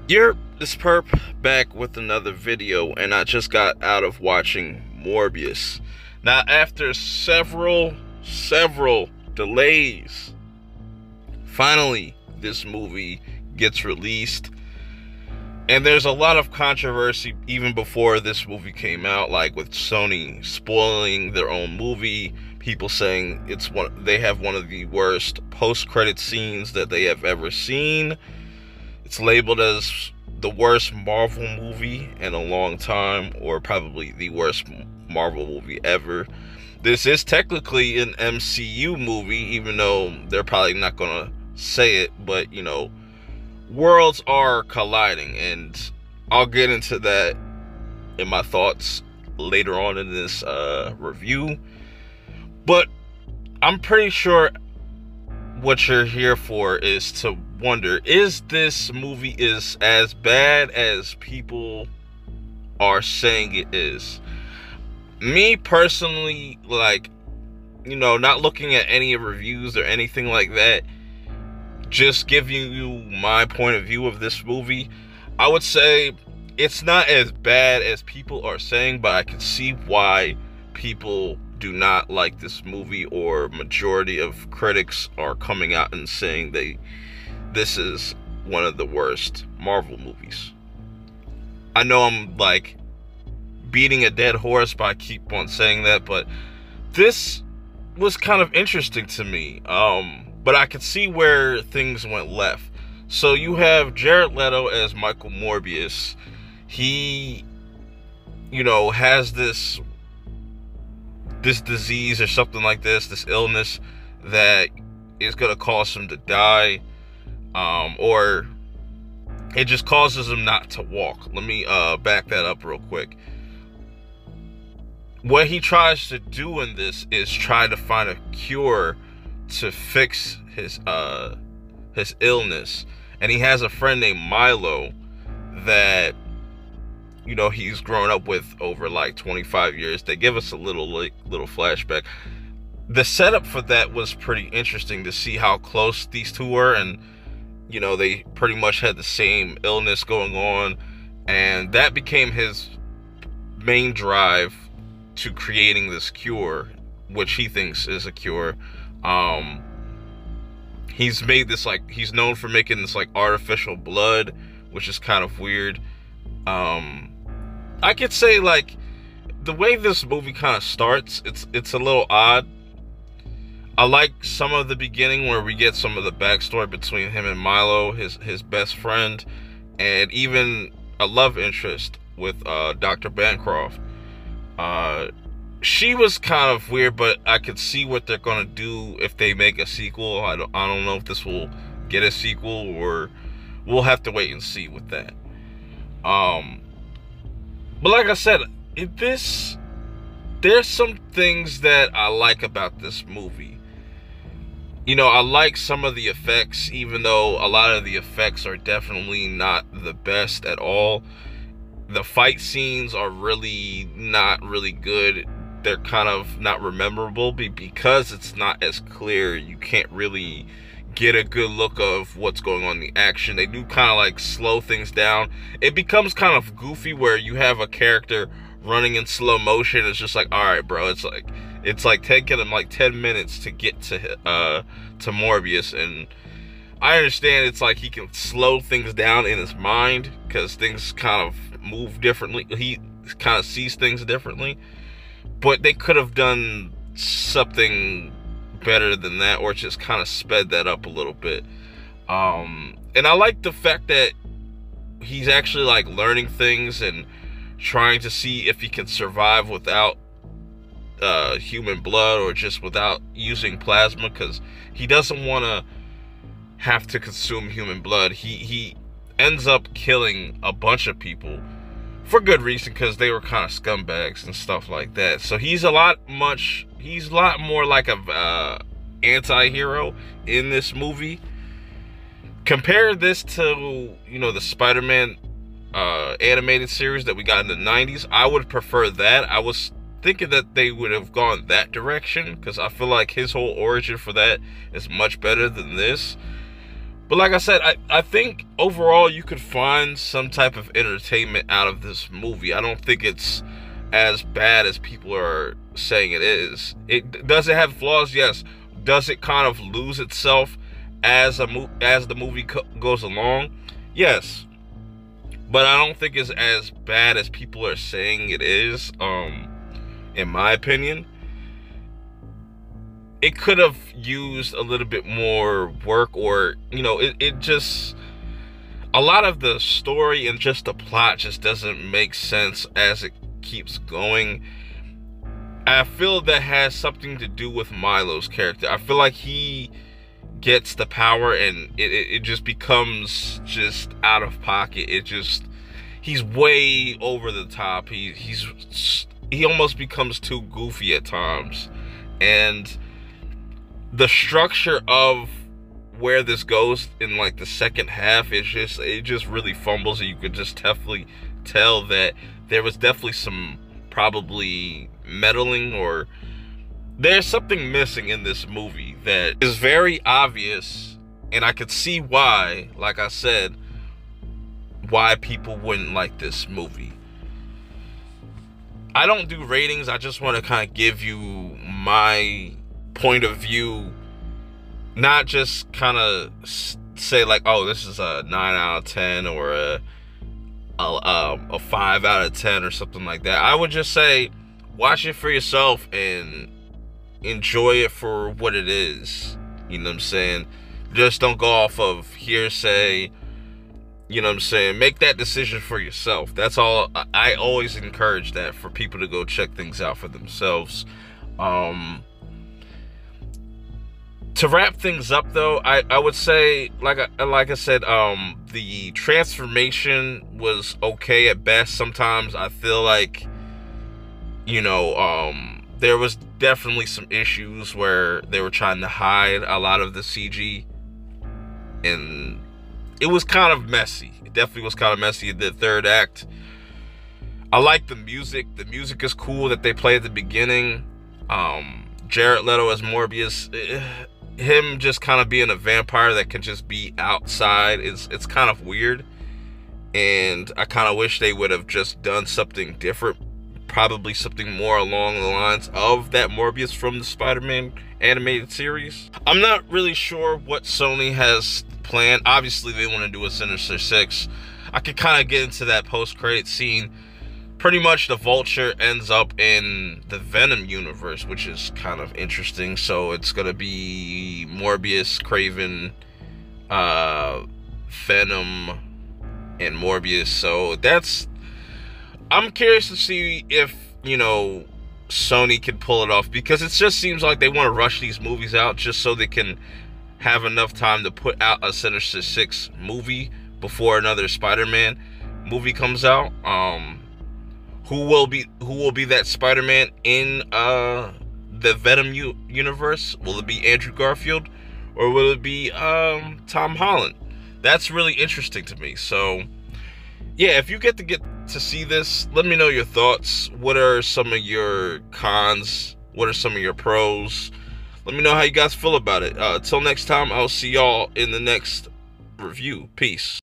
You're this perp back with another video, and I just got out of watching Morbius. Now, after several delays, finally this movie gets released. And there's a lot of controversy even before this movie came out, like with Sony spoiling their own movie, people saying they have one of the worst post-credit scenes that they have ever seen. It's labeled as the worst Marvel movie in a long time, or probably the worst Marvel movie ever. This is technically an MCU movie, even though they're probably not gonna say it, but you know, worlds are colliding, and I'll get into that in my thoughts later on in this review. But I'm pretty sure what you're here for is to wonder, is this movie as bad as people are saying it is? Me personally, like, you know, not looking at any reviews or anything like that, just giving you my point of view of this movie, I would say it's not as bad as people are saying, but I can see why people do not like this movie, or majority of critics are coming out and saying this is one of the worst Marvel movies. I know I'm like beating a dead horse, but I keep on saying that, but this was kind of interesting to me. But I could see where things went left. So you have Jared Leto as Michael Morbius. He, you know, has this disease or something like this illness that is going to cause him to die, or it just causes him not to walk. Let me back that up real quick. What he tries to do in this is try to find a cure to fix his illness, and he has a friend named Milo that, you know, he's grown up with over like 25 years. They give us a little flashback. The setup for that was pretty interesting to see how close these two were, and you know, they pretty much had the same illness going on, and that became his main drive to creating this cure, which he thinks is a cure. He's made this, like, he's known for making this like artificial blood, which is kind of weird. I could say, like, the way this movie kind of starts, it's a little odd. I like some of the beginning where we get some of the backstory between him and Milo, his best friend, and even a love interest with Dr. Bancroft. She was kind of weird, but I could see what they're gonna do if they make a sequel. I don't know if this will get a sequel, or we'll have to wait and see with that. But like I said, there's some things that I like about this movie. You know, I like some of the effects, even though a lot of the effects are definitely not the best at all. The fight scenes are really not really good. They're kind of not memorable because it's not as clear. You can't really get a good look of what's going on in the action. They do kind of like slow things down. It becomes kind of goofy where you have a character running in slow motion. It's just like, all right, bro, it's like taking them like 10 minutes to get to Morbius. And I understand it's like he can slow things down in his mind because things kind of move differently. He kind of sees things differently, but they could have done something better than that, or just kind of sped that up a little bit. And I like the fact that he's actually like learning things and trying to see if he can survive without human blood, or just without using plasma, because he doesn't want to have to consume human blood. He ends up killing a bunch of people for good reason, because they were kind of scumbags and stuff like that. So he's a lot more like a anti-hero in this movie. Compare this to, you know, the Spider-Man animated series that we got in the 90s. I would prefer that. I was thinking that they would have gone that direction, because I feel like his whole origin for that is much better than this. But like I said, I think overall you could find some type of entertainment out of this movie. I don't think it's as bad as people are saying it is. Does it have flaws? Yes. Does it kind of lose itself as the movie goes along? Yes. But I don't think it's as bad as people are saying it is. In my opinion, it could have used a little bit more work, or, you know, it just, a lot of the story and just the plot just doesn't make sense as it keeps going. I feel that has something to do with Milo's character. I feel like he gets the power and it just becomes just out of pocket. He's way over the top. He almost becomes too goofy at times. And the structure of where this goes in like the second half it just really fumbles, and you could just definitely tell that there was definitely some probably meddling, or there's something missing in this movie that is very obvious, and I could see why, like I said, why people wouldn't like this movie. I don't do ratings. I just want to kind of give you my point of view, not just kind of say like, oh, this is a 9 out of 10 or a 5 out of 10 or something like that. I would just say watch it for yourself and enjoy it for what it is. You know what I'm saying? Just don't go off of hearsay. You know what I'm saying? Make that decision for yourself. That's all. I always encourage that, for people to go check things out for themselves. To wrap things up, though, I would say, like I said, the transformation was okay at best. Sometimes I feel like, you know, there was definitely some issues where they were trying to hide a lot of the CG, and it was kind of messy. It definitely was kind of messy. The third act, I like the music. The music is cool that they play at the beginning. Jared Leto as Morbius, him just kind of being a vampire that can just be outside, it's kind of weird, and I kind of wish they would have just done something different, probably something more along the lines of that Morbius from the Spider-Man animated series. I'm not really sure what Sony has planned. Obviously they want to do a Sinister Six. I could kind of get into that post-credit scene. Pretty much the Vulture ends up in the Venom universe, which is kind of interesting. So it's gonna be Morbius, Craven, Venom, and Morbius. So I'm curious to see if, you know, Sony can pull it off, because it just seems like they want to rush these movies out just so they can have enough time to put out a Sinister Six movie before another Spider-Man movie comes out. Who will be that Spider-Man in the Venom universe? Will it be Andrew Garfield, or will it be Tom Holland? That's really interesting to me. So yeah, if you get to see this, let me know your thoughts. What are some of your cons? What are some of your pros? Let me know how you guys feel about it. Until next time, I'll see y'all in the next review. Peace.